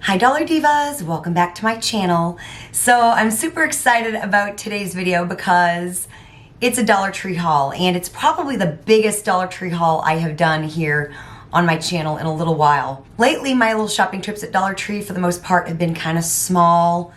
Hi Dollar Divas, welcome back to my channel. So I'm super excited about today's video because it's a Dollar Tree haul, and it's probably the biggest Dollar Tree haul I have done here on my channel in a little while. Lately, my little shopping trips at Dollar Tree for the most part have been kind of small.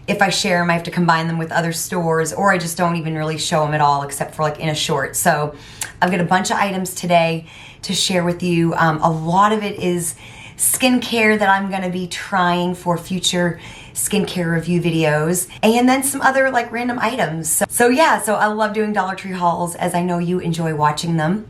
If I share them, I have to combine them with other stores, or I just don't even really show them at all except for like in a short. So I've got a bunch of items today to share with you. A lot of it is skincare that I'm gonna be trying for future skincare review videos, and then some other like random items. So I love doing Dollar Tree hauls, as I know you enjoy watching them.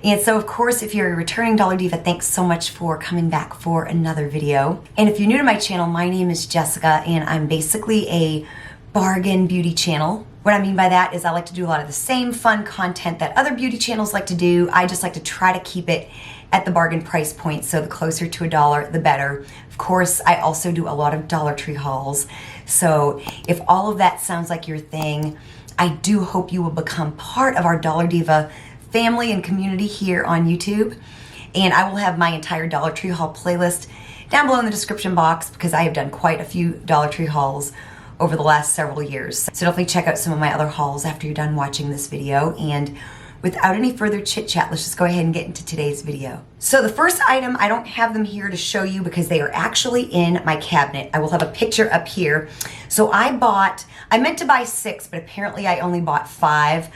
And so of course, if you're a returning Dollar Diva, thanks so much for coming back for another video. And if you're new to my channel, my name is Jessica, and I'm basically a bargain beauty channel. What I mean by that is I like to do a lot of the same fun content that other beauty channels like to do. I just like to try to keep it at the bargain price point, so the closer to $1, the better. Of course, I also do a lot of Dollar Tree hauls. So if all of that sounds like your thing, I do hope you will become part of our Dollar Diva family and community here on YouTube. And I will have my entire Dollar Tree haul playlist down below in the description box, because I have done quite a few Dollar Tree hauls over the last several years. So definitely check out some of my other hauls after you're done watching this video. And without any further chit chat, let's just go ahead and get into today's video. So the first item, I don't have them here to show you because they are actually in my cabinet. I will have a picture up here. So I meant to buy 6, but apparently I only bought 5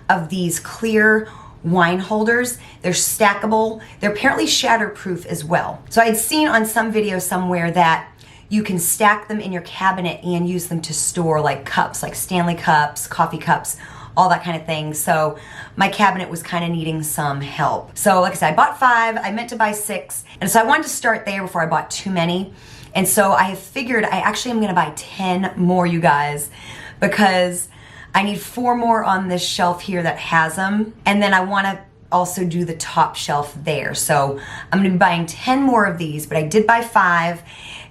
of these clear wine holders. They're stackable. They're apparently shatterproof as well. So I'd seen on some video somewhere that you can stack them in your cabinet and use them to store like cups, like Stanley cups, coffee cups, all that kind of thing. So my cabinet was kind of needing some help. So like I said, I bought 5, I meant to buy 6. And so I wanted to start there before I bought too many. And so I have figured I actually am gonna buy 10 more, you guys, because I need 4 more on this shelf here that has them. And then I wanna also do the top shelf there. So I'm gonna be buying 10 more of these, but I did buy 5.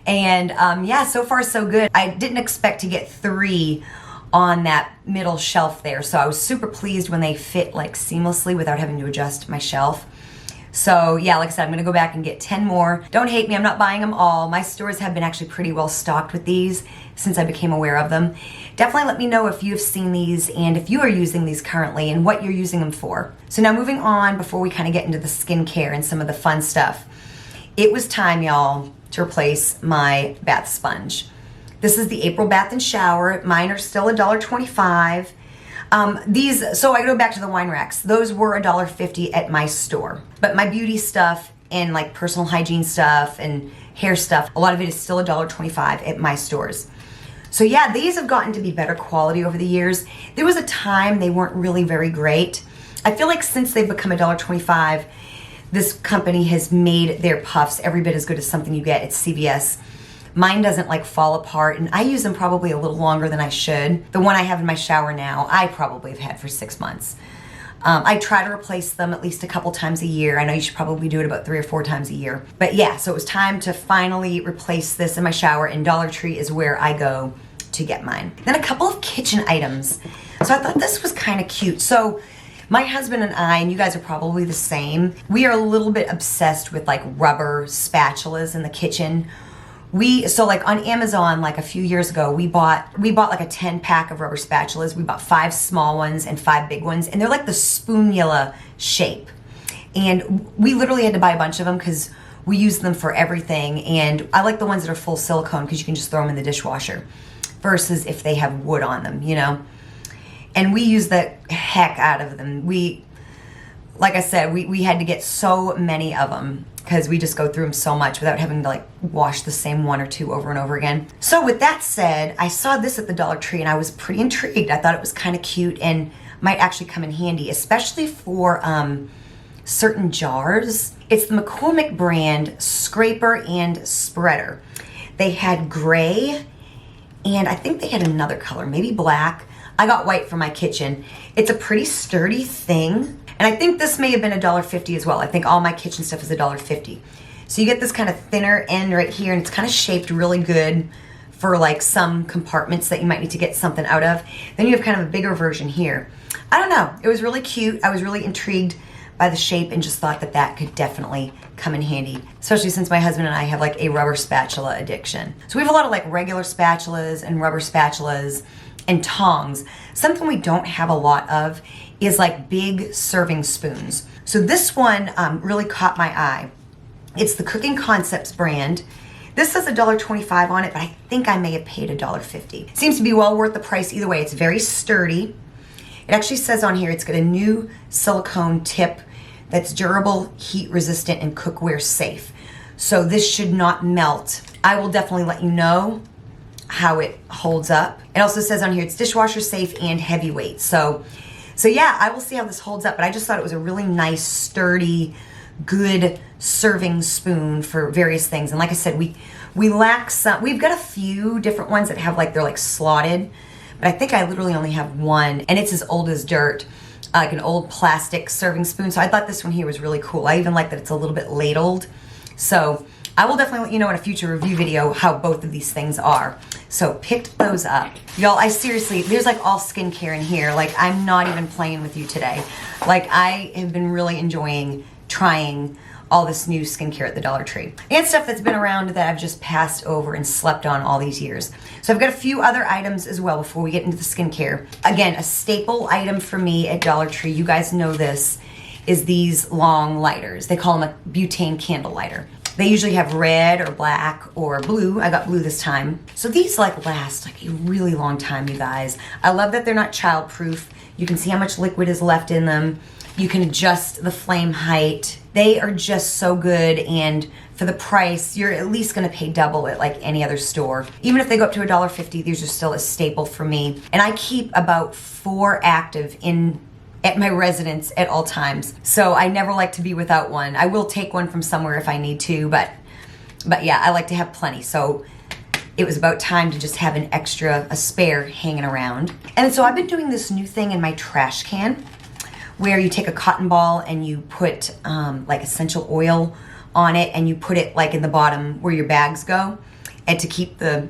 And yeah, so far so good. I didn't expect to get 3 on that middle shelf there. So I was super pleased when they fit like seamlessly without having to adjust my shelf. So yeah, like I said, I'm gonna go back and get 10 more. Don't hate me, I'm not buying them all. My stores have been actually pretty well stocked with these since I became aware of them. Definitely let me know if you've seen these and if you are using these currently and what you're using them for. So now moving on, before we kind of get into the skincare and some of the fun stuff, it was time, y'all, to replace my bath sponge. This is the April Bath and Shower. Mine are still $1.25. So I go back to the wine racks. Those were $1.50 at my store. But my beauty stuff and like personal hygiene stuff and hair stuff, a lot of it is still $1.25 at my stores. So yeah, these have gotten to be better quality over the years. There was a time they weren't really very great. I feel like since they've become $1.25, this company has made their puffs every bit as good as something you get at CVS. Mine doesn't like fall apart, and I use them probably a little longer than I should. The one I have in my shower now, I probably have had for 6 months. I try to replace them at least a couple times a year. I know you should probably do it about 3 or 4 times a year. But yeah, so it was time to finally replace this in my shower, and Dollar Tree is where I go to get mine. Then a couple of kitchen items. So I thought this was kind of cute. So my husband and I, and you guys are probably the same, we are a little bit obsessed with like rubber spatulas in the kitchen. So like on Amazon, like a few years ago, we bought like a 10-pack of rubber spatulas. We bought 5 small ones and 5 big ones, and they're like the spoonula shape. And we literally had to buy a bunch of them because we use them for everything. And I like the ones that are full silicone because you can just throw them in the dishwasher versus if they have wood on them, you know? And we use the heck out of them. Like I said, we had to get so many of them because we just go through them so much without having to like wash the same 1 or 2 over and over again. So with that said, I saw this at the Dollar Tree and I was pretty intrigued. I thought it was kind of cute and might actually come in handy, especially for certain jars. It's the McCormick brand Scraper and Spreader. They had gray, and I think they had another color, maybe black. I got white for my kitchen. It's a pretty sturdy thing. And I think this may have been $1.50 as well. I think all my kitchen stuff is $1.50. So you get this kind of thinner end right here, and it's kind of shaped really good for like some compartments that you might need to get something out of. Then you have kind of a bigger version here. I don't know. It was really cute. I was really intrigued by the shape and just thought that that could definitely come in handy, especially since my husband and I have like a rubber spatula addiction. So we have a lot of like regular spatulas and rubber spatulas and tongs. Something we don't have a lot of is like big serving spoons. So this one really caught my eye. It's the Cooking Concepts brand. This says $1.25 on it, but I think I may have paid $1.50. Seems to be well worth the price either way. It's very sturdy. It actually says on here it's got a new silicone tip that's durable, heat resistant, and cookware safe. So this should not melt. I will definitely let you know how it holds up. It also says on here it's dishwasher safe and heavyweight. So yeah, I will see how this holds up, but I just thought it was a really nice, sturdy, good serving spoon for various things. And like I said, we lack some. We've got a few different ones that have like, they're like slotted, but I think I literally only have one, and it's as old as dirt, like an old plastic serving spoon. So I thought this one here was really cool. I even like that it's a little bit ladled. So I will definitely let you know in a future review video how both of these things are. So picked those up. Y'all, I seriously, there's like all skincare in here. Like, I'm not even playing with you today. Like, I have been really enjoying trying all this new skincare at the Dollar Tree. And stuff that's been around that I've just passed over and slept on all these years. So I've got a few other items as well before we get into the skincare. Again, a staple item for me at Dollar Tree, you guys know this, is these long lighters. They call them a butane candle lighter. They usually have red or black or blue. I got blue this time. So these like last like a really long time, you guys. I love that they're not child-proof. You can see how much liquid is left in them. You can adjust the flame height. They are just so good, and for the price, you're at least gonna pay double at like any other store. Even if they go up to $1.50, these are still a staple for me. And I keep about 4 active at my residence at all times. So I never like to be without one. I will take one from somewhere if I need to, but yeah, I like to have plenty. So it was about time to just have a spare hanging around. And so I've been doing this new thing in my trash can where you take a cotton ball and you put like essential oil on it, and you put it like in the bottom where your bags go, and to keep the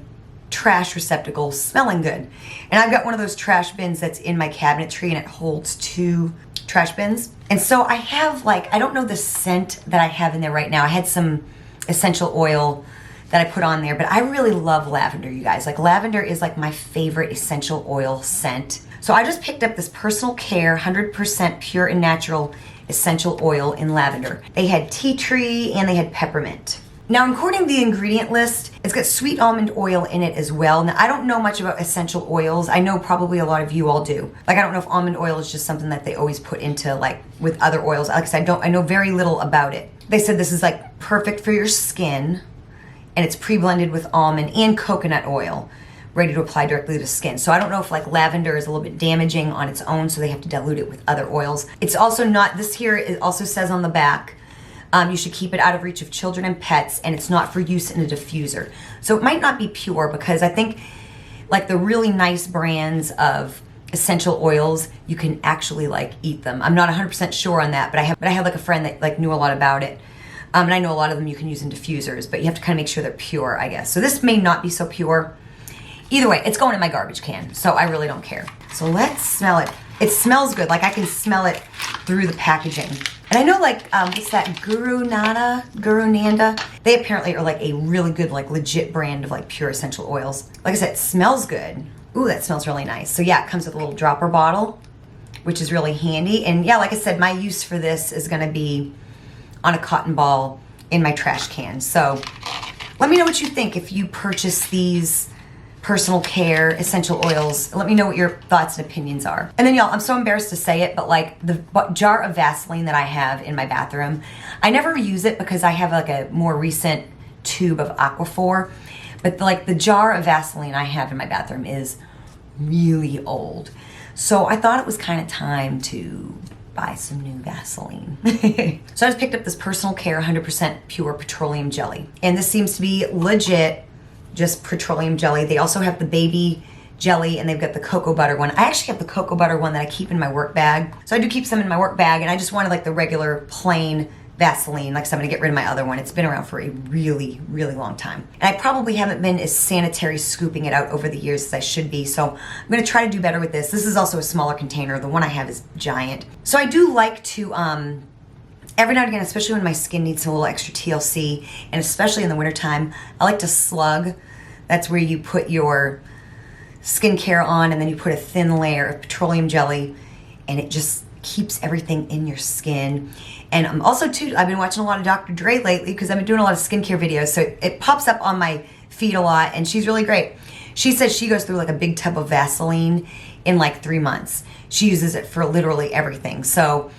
trash receptacle smelling good. And I've got one of those trash bins that's in my cabinetry, and it holds 2 trash bins. And so I have like, I don't know the scent that I have in there right now. I had some essential oil that I put on there, but I really love lavender, you guys. Like, lavender is like my favorite essential oil scent. So I just picked up this Personal Care 100% pure and natural essential oil in lavender. They had tea tree and they had peppermint. Now, according to the ingredient list, it's got sweet almond oil in it as well. Now, I don't know much about essential oils. I know probably a lot of you all do. Like, I don't know if almond oil is just something that they always put into like with other oils. Like I said, I know very little about it. They said this is like perfect for your skin, and it's pre-blended with almond and coconut oil, ready to apply directly to skin. So I don't know if like lavender is a little bit damaging on its own, so they have to dilute it with other oils. It's also not, this here, it also says on the back, you should keep it out of reach of children and pets, and it's not for use in a diffuser. So it might not be pure, because I think like the really nice brands of essential oils, you can actually like eat them. I'm not 100% sure on that, but I have like a friend that like knew a lot about it. And I know a lot of them you can use in diffusers, but you have to kind of make sure they're pure, I guess. So this may not be so pure. Either way, it's going in my garbage can, so I really don't care. So let's smell it. It smells good. Like, I can smell it through the packaging. And I know like, what's that, Guru Nanda? They apparently are like a really good, like legit brand of like pure essential oils. Like I said, it smells good. Ooh, that smells really nice. So yeah, it comes with a little dropper bottle, which is really handy. And yeah, like I said, my use for this is gonna be on a cotton ball in my trash can. So let me know what you think if you purchase these Personal Care essential oils. Let me know what your thoughts and opinions are. And then y'all, I'm so embarrassed to say it, but like the jar of Vaseline that I have in my bathroom, I never use it because I have like a more recent tube of Aquaphor, but like the jar of Vaseline I have in my bathroom is really old. So I thought it was kind of time to buy some new Vaseline. So I just picked up this Personal Care 100% pure petroleum jelly. And this seems to be legit just petroleum jelly. They also have the baby jelly, and they've got the cocoa butter one. I actually have the cocoa butter one that I keep in my work bag. So I do keep some in my work bag, and I just wanted like the regular plain Vaseline. Like, so I'm gonna get rid of my other one. It's been around for a really, really long time. And I probably haven't been as sanitary scooping it out over the years as I should be. So I'm gonna try to do better with this. This is also a smaller container. The one I have is giant. So I do like to every now and again, especially when my skin needs a little extra TLC, and especially in the wintertime, I like to slug. That's where you put your skincare on and then you put a thin layer of petroleum jelly, and it just keeps everything in your skin. And I'm also too, I've been watching a lot of Dr. Dre lately because I've been doing a lot of skincare videos, so it pops up on my feed a lot, and she's really great. She says she goes through like a big tub of Vaseline in like 3 months. She uses it for literally everything. So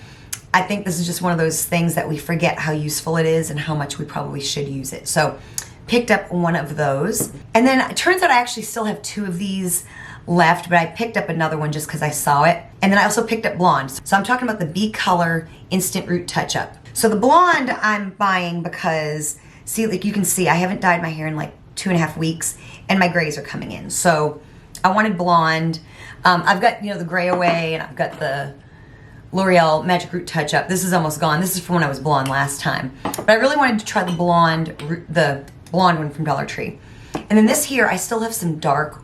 I think this is just one of those things that we forget how useful it is and how much we probably should use it. So picked up one of those. And then it turns out I actually still have 2 of these left, but I picked up another one just because I saw it. And then I also picked up blonde. So I'm talking about the B Color Instant Root Touch-Up. So the blonde I'm buying because, see, like you can see, I haven't dyed my hair in like 2.5 weeks, and my grays are coming in. So I wanted blonde. I've got, you know, the gray away, and I've got the L'Oreal Magic Root Touch-Up. This is almost gone. This is from when I was blonde last time. But I really wanted to try the blonde one from Dollar Tree. And then this here, I still have some dark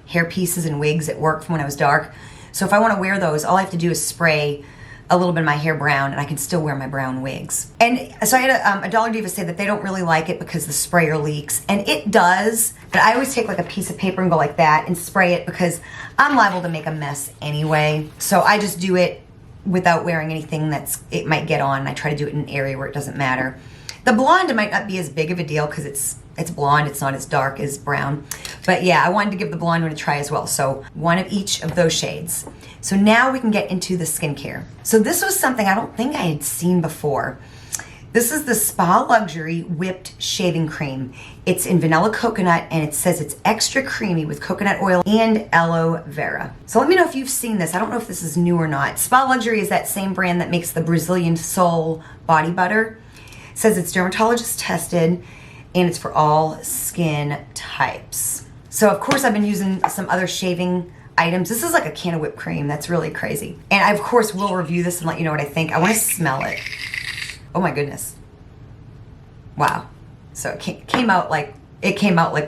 hair pieces and wigs at work from when I was dark. So if I want to wear those, all I have to do is spray a little bit of my hair brown, and I can still wear my brown wigs. And so I had a Dollar Diva say that they don't really like it because the sprayer leaks, and it does, but I always take like a piece of paper and go like that and spray it because I'm liable to make a mess anyway. So I just do it without wearing anything it might get on, and I try to do it in an area where it doesn't matter. The blonde might not be as big of a deal because it's blonde, it's not as dark as brown. But yeah, I wanted to give the blonde one a try as well. So one of each of those shades. So now we can get into the skincare. So this was something I don't think I had seen before. This is the Spa Luxury Whipped Shaving Cream. It's in vanilla coconut, and it says it's extra creamy with coconut oil and aloe vera. So let me know if you've seen this. I don't know if this is new or not. Spa Luxury is that same brand that makes the Brazilian Soul body butter. It says it's dermatologist tested, and it's for all skin types. So of course I've been using some other shaving items. This is like a can of whipped cream. That's really crazy. And I of course will review this and let you know what I think. I want to smell it. Oh my goodness. Wow. So it came out like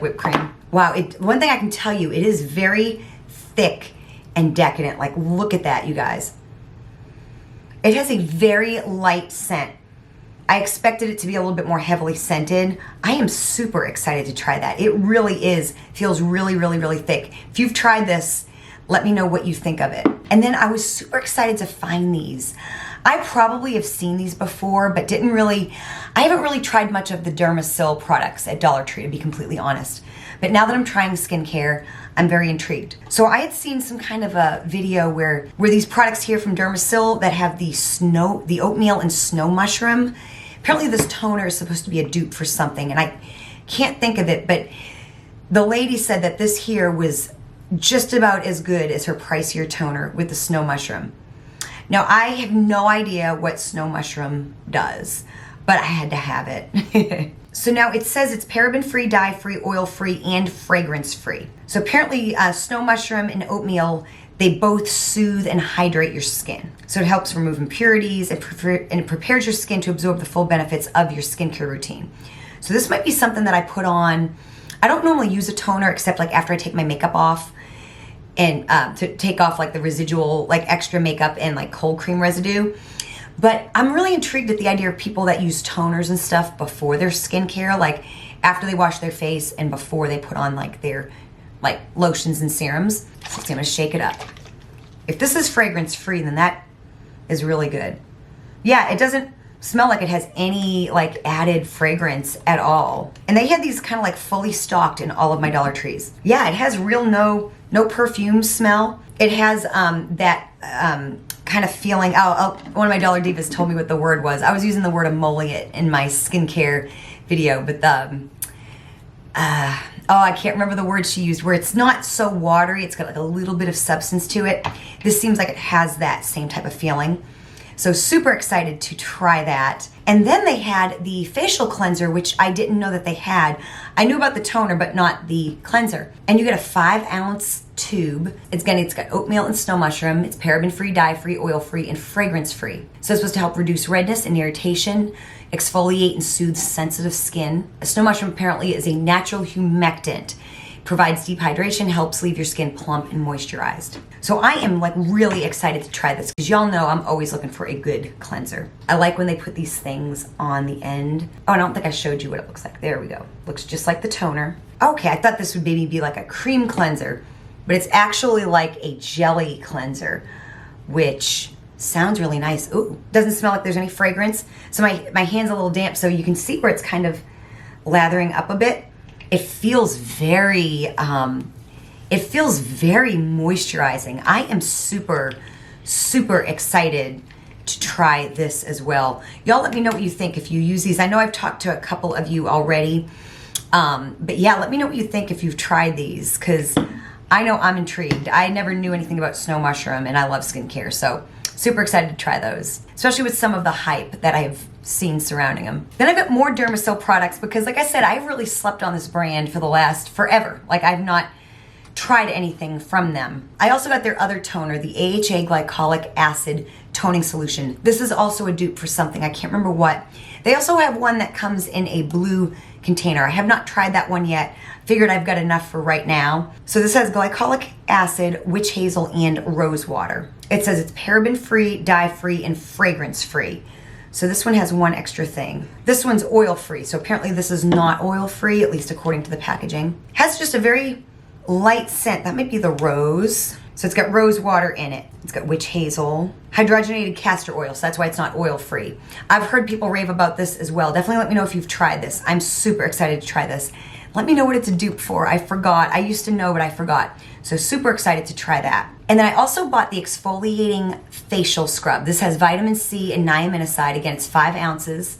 whipped cream. Wow. One thing I can tell you, it is very thick and decadent. Like, look at that, you guys. It has a very light scent. I expected it to be a little bit more heavily scented. I am super excited to try that. It really feels really, really, really thick. If you've tried this, let me know what you think of it. And then I was super excited to find these. I probably have seen these before, but I haven't really tried much of the Dermacil products at Dollar Tree, to be completely honest. But now that I'm trying skincare, I'm very intrigued. So I had seen some kind of a video where these products here from Dermacil that have the oatmeal and snow mushroom. Apparently this toner is supposed to be a dupe for something, and I can't think of it, but the lady said that this here was just about as good as her pricier toner with the snow mushroom. Now, I have no idea what snow mushroom does, but I had to have it. So now it says it's paraben-free, dye-free, oil-free, and fragrance-free. So apparently snow mushroom and oatmeal, they both soothe and hydrate your skin. So it helps remove impurities and it prepares your skin to absorb the full benefits of your skincare routine. So this might be something that I put on. I don't normally use a toner except like after I take my makeup off, and to take off like the residual, like extra makeup and like cold cream residue. But I'm really intrigued at the idea of people that use toners and stuff before their skincare, like after they wash their face and before they put on like their like lotions and serums. So I'm gonna shake it up. If this is fragrance free, then that is really good. Yeah, it doesn't smell like it has any like added fragrance at all. And they had these kind of like fully stocked in all of my Dollar Trees. Yeah, it has real no perfume smell. It has that kind of feeling. One of my Dollar Divas told me what the word was. I was using the word emollient in my skincare video, but I can't remember the word she used, where it's not so watery, it's got like a little bit of substance to it. This seems like it has that same type of feeling. So super excited to try that. And then they had the facial cleanser, which I didn't know that they had. I knew about the toner, but not the cleanser. And you get a 5-ounce tube. It's got oatmeal and snow mushroom. It's paraben-free, dye-free, oil-free, and fragrance-free. So it's supposed to help reduce redness and irritation, exfoliate and soothe sensitive skin. A snow mushroom apparently is a natural humectant. provides deep hydration, helps leave your skin plump and moisturized. So I am like really excited to try this because y'all know I'm always looking for a good cleanser. I like when they put these things on the end. Oh, I don't think I showed you what it looks like. There we go. Looks just like the toner. Okay, I thought this would maybe be like a cream cleanser, but it's actually like a jelly cleanser, which sounds really nice. Ooh, doesn't smell like there's any fragrance. So my hand's a little damp, so you can see where it's kind of lathering up a bit. It feels very moisturizing. I am super, super excited to try this as well. Y'all let me know what you think if you use these. I know I've talked to a couple of you already, but yeah, let me know what you think if you've tried these, because I know I'm intrigued. I never knew anything about snow mushroom, and I love skincare, so super excited to try those, especially with some of the hype that I've seen surrounding them. Then I've got more Dermacil products because, like I said, I've really slept on this brand for the last forever. Like, I've not tried anything from them. I also got their other toner, the AHA glycolic acid toning solution. This is also a dupe for something. I can't remember what. They also have one that comes in a blue container. I have not tried that one yet. Figured I've got enough for right now. So this has glycolic acid, witch hazel, and rose water. It says it's paraben-free, dye-free, and fragrance-free. So this one has one extra thing. This one's oil-free, so apparently this is not oil-free, at least according to the packaging. Has just a very light scent. That might be the rose. So it's got rose water in it. It's got witch hazel, hydrogenated castor oil, so that's why it's not oil-free. I've heard people rave about this as well. Definitely let me know if you've tried this. I'm super excited to try this. Let me know what it's a dupe for. I forgot. I used to know, but I forgot. So super excited to try that. And then I also bought the exfoliating facial scrub. This has vitamin C and niacinamide. Again, it's 5 ounces.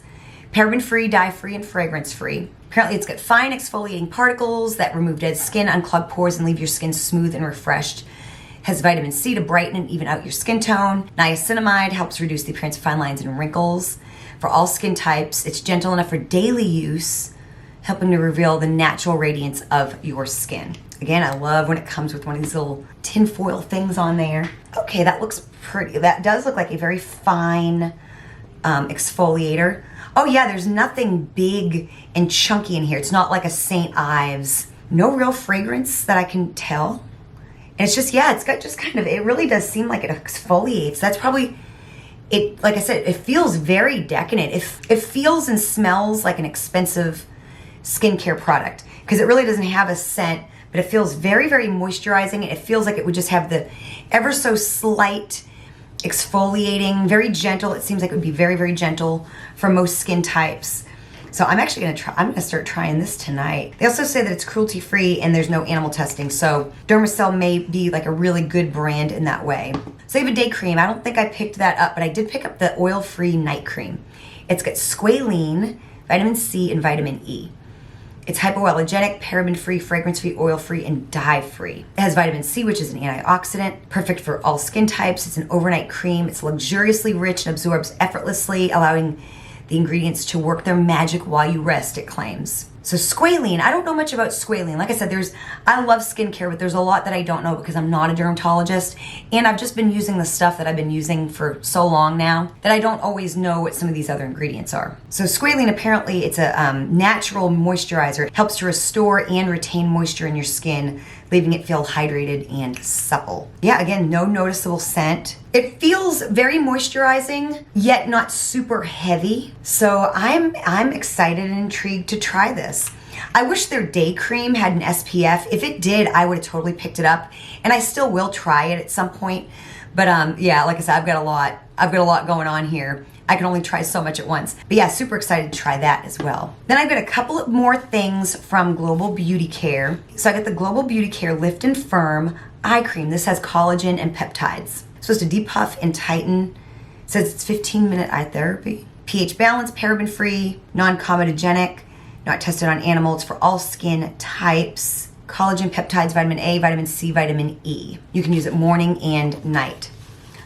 Paraben-free, dye-free, and fragrance-free. Apparently it's got fine exfoliating particles that remove dead skin, unclog pores, and leave your skin smooth and refreshed. Has vitamin C to brighten and even out your skin tone. Niacinamide helps reduce the appearance of fine lines and wrinkles. For all skin types, it's gentle enough for daily use, helping to reveal the natural radiance of your skin. Again, I love when it comes with one of these little tinfoil things on there. Okay, that looks pretty. That does look like a very fine exfoliator. Oh yeah, there's nothing big and chunky in here. It's not like a St. Ives. No real fragrance that I can tell. And it's just, yeah, it's got just kind of, it really does seem like it exfoliates. That's probably, it. Like I said, it feels very decadent. It feels and smells like an expensive skincare product because it really doesn't have a scent, but it feels very, very moisturizing. It feels like it would just have the ever so slight exfoliating, very gentle. It seems like it would be very, very gentle for most skin types. So I'm actually gonna try, I'm gonna start trying this tonight. They also say that it's cruelty free and there's no animal testing. So Dermacil may be like a really good brand in that way. So they have a day cream. I don't think I picked that up, but I did pick up the oil-free night cream. It's got squalene, vitamin C, and vitamin E. It's hypoallergenic, paraben-free, fragrance-free, oil-free, and dye-free. It has vitamin C, which is an antioxidant, perfect for all skin types. It's an overnight cream. It's luxuriously rich and absorbs effortlessly, allowing the ingredients to work their magic while you rest, it claims. So squalene, I don't know much about squalene. Like I said, I love skincare, but there's a lot that I don't know because I'm not a dermatologist. And I've just been using the stuff that I've been using for so long now that I don't always know what some of these other ingredients are. So squalene, apparently it's a natural moisturizer. It helps to restore and retain moisture in your skin, leaving it feel hydrated and supple. Yeah, again, no noticeable scent. It feels very moisturizing, yet not super heavy. So I'm excited and intrigued to try this. I wish their day cream had an SPF. If it did, I would have totally picked it up, and I still will try it at some point. But yeah, like I said, I've got a lot going on here. I can only try so much at once. But yeah, super excited to try that as well. Then I've got a couple of more things from Global Beauty Care. So I got the Global Beauty Care Lift and Firm Eye Cream. This has collagen and peptides. It's supposed to depuff and tighten. It says it's 15-minute eye therapy. pH balance, paraben-free, non-comedogenic, not tested on animals, for all skin types. Collagen, peptides, vitamin A, vitamin C, vitamin E. You can use it morning and night.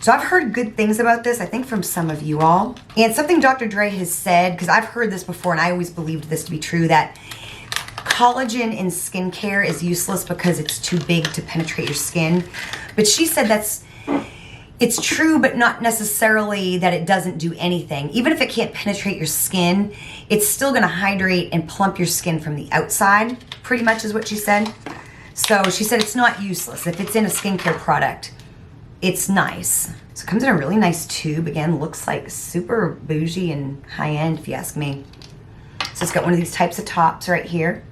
So I've heard good things about this, I think from some of you all. And something Dr. Dre has said, because I've heard this before and I always believed this to be true, that collagen in skincare is useless because it's too big to penetrate your skin. But she said it's true, but not necessarily that it doesn't do anything. Even if it can't penetrate your skin, it's still gonna hydrate and plump your skin from the outside, pretty much is what she said. So she said it's not useless. If it's in a skincare product, it's nice. So it comes in a really nice tube. Again, looks like super bougie and high-end if you ask me. So it's got one of these types of tops right here.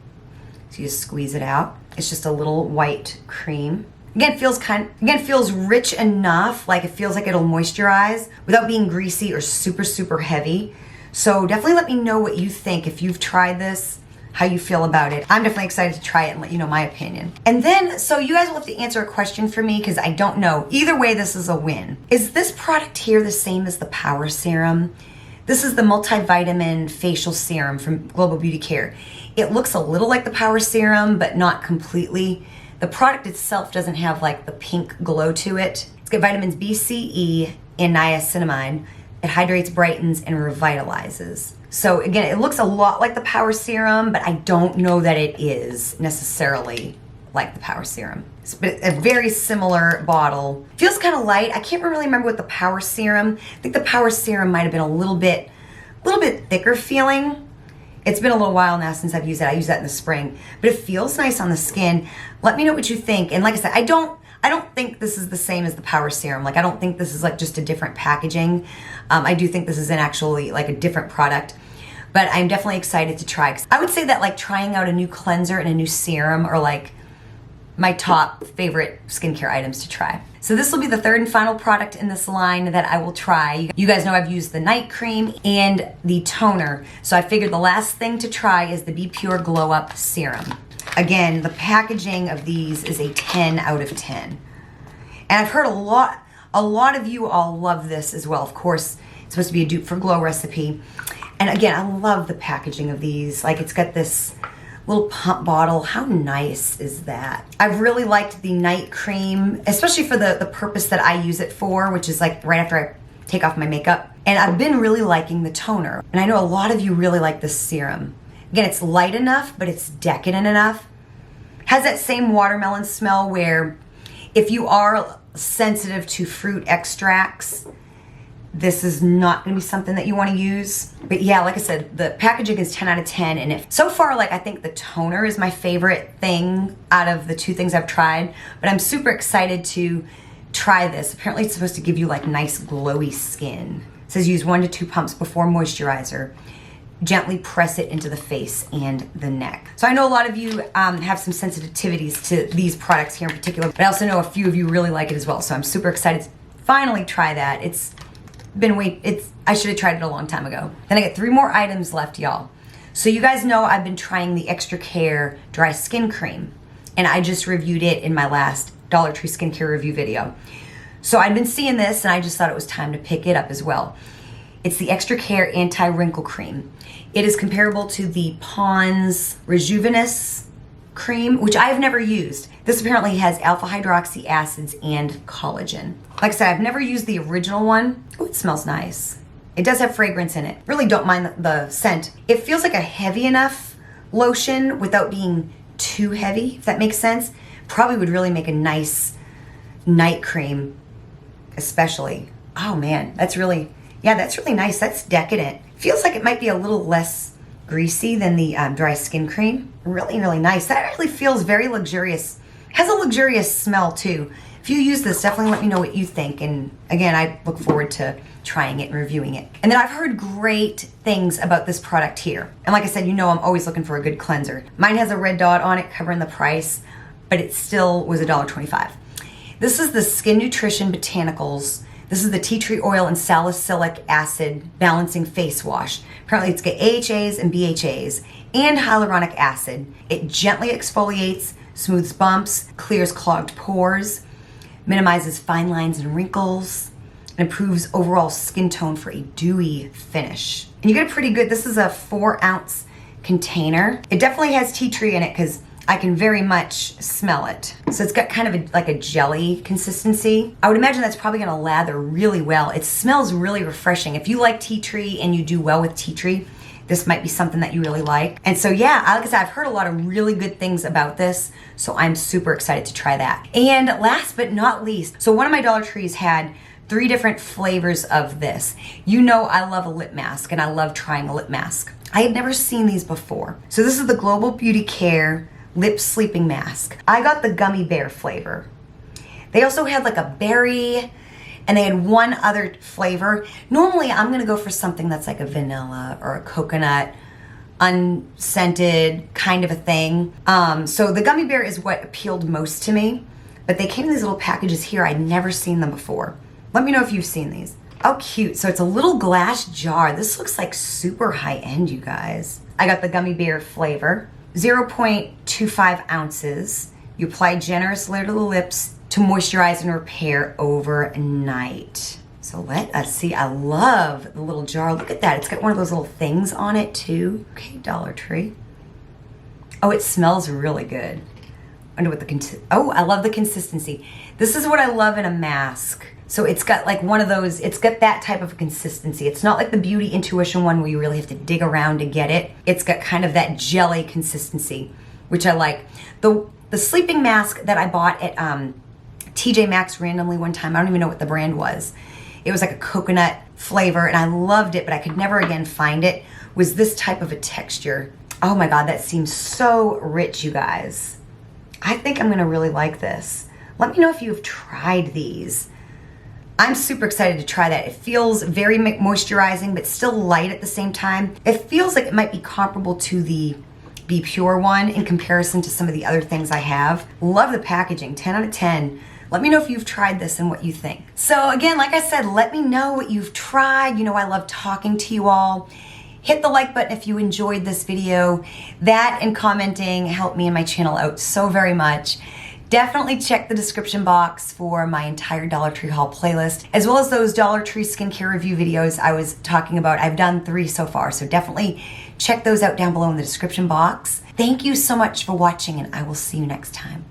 So you just squeeze it out. It's just a little white cream. Again, feels rich enough, like it feels like it'll moisturize without being greasy or super, super heavy. So definitely let me know what you think if you've tried this, how you feel about it. I'm definitely excited to try it and let you know my opinion. And then, so you guys will have to answer a question for me because I don't know. Either way, this is a win. Is this product here the same as the Power Serum? This is the Multivitamin Facial Serum from Global Beauty Care. It looks a little like the Power Serum, but not completely. The product itself doesn't have like the pink glow to it. It's got vitamins B, C, E, and niacinamide. It hydrates, brightens, and revitalizes. So again, it looks a lot like the Power Serum, but I don't know that it is necessarily like the Power Serum. It's a very similar bottle. Feels kind of light. I can't really remember what the Power Serum. I think the Power Serum might have been a little bit thicker feeling. It's been a little while now since I've used it. I used that in the spring, but it feels nice on the skin. Let me know what you think. And like I said, I don't think this is the same as the Power Serum. Like I don't think this is like just a different packaging. I do think this is an actually like a different product. But I'm definitely excited to try. I would say that like trying out a new cleanser and a new serum are like my top favorite skincare items to try. So this will be the third and final product in this line that I will try. You guys know I've used the night cream and the toner. So I figured the last thing to try is the Be Pure Glow Up Serum. Again, the packaging of these is a 10 out of 10. And I've heard a lot of you all love this as well. Of course, it's supposed to be a dupe for glow recipe. And again, I love the packaging of these. Like it's got this little pump bottle. How nice is that? I've really liked the night cream, especially for the purpose that I use it for, which is like right after I take off my makeup. And I've been really liking the toner. And I know a lot of you really like this serum. Again, it's light enough, but it's decadent enough. Has that same watermelon smell where if you are sensitive to fruit extracts, this is not going to be something that you want to use. But yeah, like I said, the packaging is 10 out of 10. And if so far, like I think the toner is my favorite thing out of the two things I've tried. But I'm super excited to try this. Apparently it's supposed to give you like nice glowy skin. It says use 1 to 2 pumps before moisturizer. Gently press it into the face and the neck. So I know a lot of you have some sensitivities to these products here in particular, but I also know a few of you really like it as well. So I'm super excited to finally try that. I should have tried it a long time ago. Then I get 3 more items left, y'all. So you guys know I've been trying the Extra Care Dry Skin Cream, and I just reviewed it in my last Dollar Tree skincare review video. So I've been seeing this, and I just thought it was time to pick it up as well. It's the Extra Care Anti-Wrinkle Cream. It is comparable to the Pond's Rejuvenous cream, which I've never used. This apparently has alpha hydroxy acids and collagen. Like I said, I've never used the original one. Oh, it smells nice. It does have fragrance in it. Really don't mind the scent. It feels like a heavy enough lotion without being too heavy, if that makes sense. Probably would really make a nice night cream, especially. Oh man, that's really nice. That's decadent. Feels like it might be a little less greasy than the dry skin cream. Really, really nice. That really feels very luxurious. Has a luxurious smell too. If you use this, definitely let me know what you think. And again, I look forward to trying it and reviewing it. And then I've heard great things about this product here. And like I said, you know I'm always looking for a good cleanser. Mine has a red dot on it covering the price, but it still was $1.25. This is the Skin Nutrition Botanicals. This is the tea tree oil and salicylic acid balancing face wash. Apparently it's got AHAs and BHAs and hyaluronic acid. It gently exfoliates, smooths bumps, clears clogged pores, minimizes fine lines and wrinkles, and improves overall skin tone for a dewy finish. And you get a pretty good, this is a 4-ounce container. It definitely has tea tree in it because I can very much smell it. So it's got kind of like a jelly consistency. I would imagine that's probably gonna lather really well. It smells really refreshing. If you like tea tree and you do well with tea tree, this might be something that you really like. And so yeah, like I said, I've heard a lot of really good things about this, so I'm super excited to try that. And last but not least, so one of my Dollar Trees had 3 different flavors of this. You know I love a lip mask and I love trying a lip mask. I had never seen these before. So this is the Global Beauty Care lip sleeping mask. I got the gummy bear flavor. They also had like a berry, and they had one other flavor. Normally I'm gonna go for something that's like a vanilla or a coconut, unscented kind of a thing. So the gummy bear is what appealed most to me, but they came in these little packages here. I'd never seen them before. Let me know if you've seen these. Oh, cute. So it's a little glass jar. This looks like super high end, you guys. I got the gummy bear flavor, 0.25 ounces. You apply generous layer to the lips to moisturize and repair overnight. So let us see. I love the little jar. Look at that. It's got one of those little things on it too. Okay, Dollar Tree. Oh, it smells really good. I wonder what the oh, I love the consistency. This is what I love in a mask. So it's got like one of those, it's got that type of consistency. It's not like the Beauty Intuition one where you really have to dig around to get it. It's got kind of that jelly consistency, which I like. The sleeping mask that I bought at TJ Maxx randomly one time, I don't even know what the brand was. It was like a coconut flavor and I loved it, but I could never again find it, was this type of a texture. Oh my God, that seems so rich, you guys. I think I'm gonna really like this. Let me know if you've tried these. I'm super excited to try that. It feels very moisturizing, but still light at the same time. It feels like it might be comparable to the Be Pure one in comparison to some of the other things I have. Love the packaging, 10 out of 10. Let me know if you've tried this and what you think. So again, like I said, let me know what you've tried. You know I love talking to you all. Hit the like button if you enjoyed this video. That and commenting help me and my channel out so very much. Definitely check the description box for my entire Dollar Tree haul playlist, as well as those Dollar Tree skincare review videos I was talking about. I've done 3 so far, so definitely check those out down below in the description box. Thank you so much for watching, and I will see you next time.